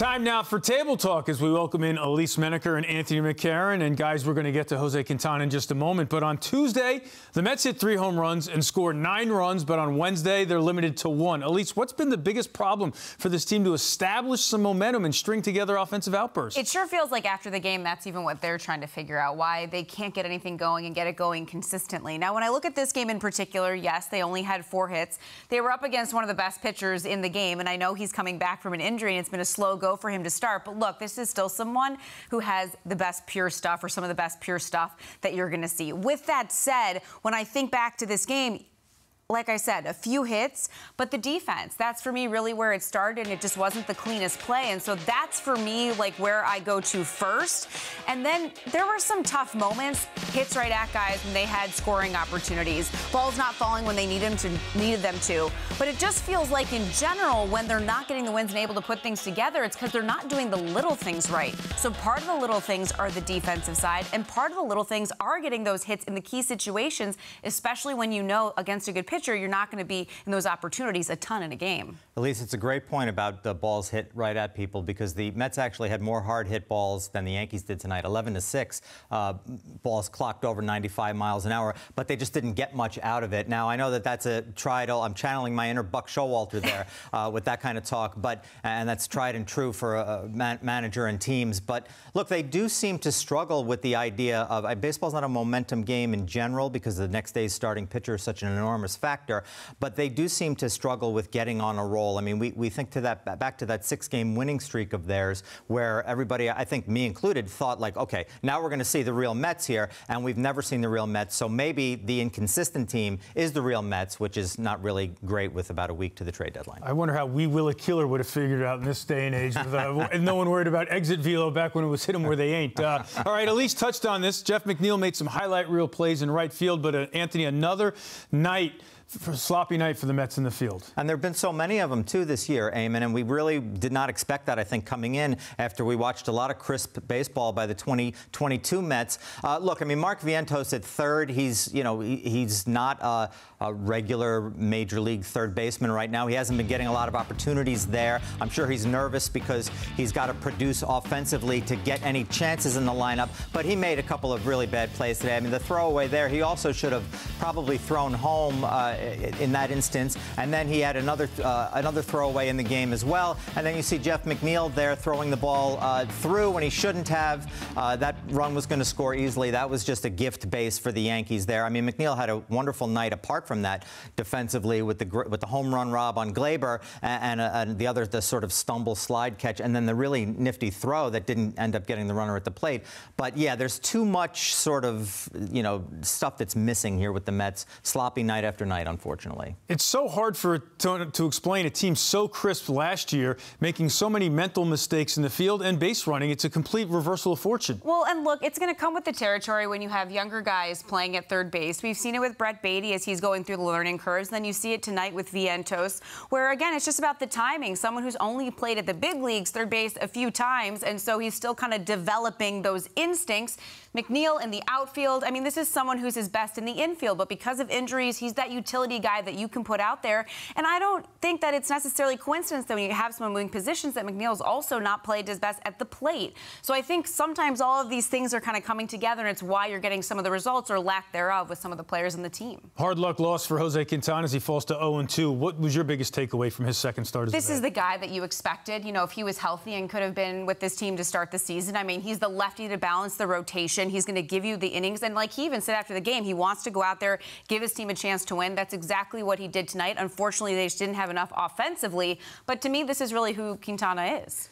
Time now for Table Talk as we welcome in Elise Menaker and Anthony McCarron. And guys, we're going to get to Jose Quintana in just a moment. But on Tuesday, the Mets hit 3 home runs and scored 9 runs. But on Wednesday, they're limited to 1. Elise, what's been the biggest problem for this team to establish some momentum and string together offensive outbursts? It sure feels like after the game, that's even what they're trying to figure out, why they can't get anything going and get it going consistently. Now, when I look at this game in particular, yes, they only had 4 hits. They were up against one of the best pitchers in the game. And I know he's coming back from an injury, and it's been a slow go for him to start. But look, this is still someone who has the best pure stuff, or some of the best pure stuff that you're going to see. With that said, when I think back to this game, like I said, a few hits, but the defense, that's for me really where it started, and it just wasn't the cleanest play. And so that's for me like where I go to first. And then there were some tough moments, hits right at guys when they had scoring opportunities, balls not falling when they needed them to. But it just feels like in general, when they're not getting the wins and able to put things together, it's because they're not doing the little things right. So part of the little things are the defensive side, and part of the little things are getting those hits in the key situations, especially when you know against a good pitcher you're not going to be in those opportunities a ton in a game. Elise, it's a great point about the balls hit right at people, because the Mets actually had more hard hit balls than the Yankees did tonight. 11-6 balls clocked over 95 miles an hour, but they just didn't get much out of it. Now, I know that that's a tried. I'm channeling my inner Buck Showalter there with that kind of talk, and that's tried and true for a manager and teams. But look, they do seem to struggle with the idea of baseball's not a momentum game in general, because the next day's starting pitcher is such an enormous factor. But they do seem to struggle with getting on a roll. I mean, we think to that back to that 6-game winning streak of theirs, where everybody, I think me included, thought like, okay, now we're going to see the real Mets here, and we've never seen the real Mets. So maybe the inconsistent team is the real Mets, which is not really great with about a week to the trade deadline. I wonder how Wee Willie Killer would have figured it out in this day and age, with no one worried about exit velo back when it was hit them where they ain't. All right, Elise touched on this. Jeff McNeil made some highlight reel plays in right field, but Anthony, another night. For a sloppy night for the Mets in the field. And there have been so many of them, too, this year, Eamon, and we really did not expect that, I think, coming in after we watched a lot of crisp baseball by the 2022 Mets. Look, I mean, Mark Vientos at third, he's not a regular major league third baseman right now. He hasn't been getting a lot of opportunities there. I'm sure he's nervous because he's got to produce offensively to get any chances in the lineup, but he made a couple of really bad plays today. I mean, the throwaway there, he also should have probably thrown home in that instance, and then he had another throwaway in the game as well. And then you see Jeff McNeil there throwing the ball through when he shouldn't have. That run was going to score easily. That was just a gift base for the Yankees there. I mean, McNeil had a wonderful night apart from that defensively with the home run rob on Glaber and the sort of stumble slide catch, and then the really nifty throw that didn't end up getting the runner at the plate. But yeah, there's too much sort of stuff that's missing here with the Mets. Sloppy night after night, unfortunately. It's so hard to explain a team so crisp last year, making so many mental mistakes in the field and base running. It's a complete reversal of fortune. Well, and look, it's going to come with the territory when you have younger guys playing at third base. We've seen it with Brett Beatty as he's going through the learning curves. Then you see it tonight with Vientos, where, again, it's just about the timing. Someone who's only played at the big leagues, third base, a few times, and so he's still kind of developing those instincts. McNeil in the outfield, I mean, this is someone who's his best in the infield, but because of injuries, he's that utility guy that you can put out there. And I don't think that it's necessarily coincidence that when you have someone moving positions that McNeil's also not played his best at the plate. So I think sometimes all of these things are kind of coming together, and it's why you're getting some of the results or lack thereof with some of the players in the team. Hard luck loss for Jose Quintana as he falls to 0-2. What was your biggest takeaway from his second start as This is the guy that you expected. You know, if he was healthy and could have been with this team to start the season, I mean, he's the lefty to balance the rotation. He's going to give you the innings. And like he even said after the game, he wants to go out there, give his team a chance to win. That's exactly what he did tonight. Unfortunately, they just didn't have enough offensively. But to me, this is really who Quintana is.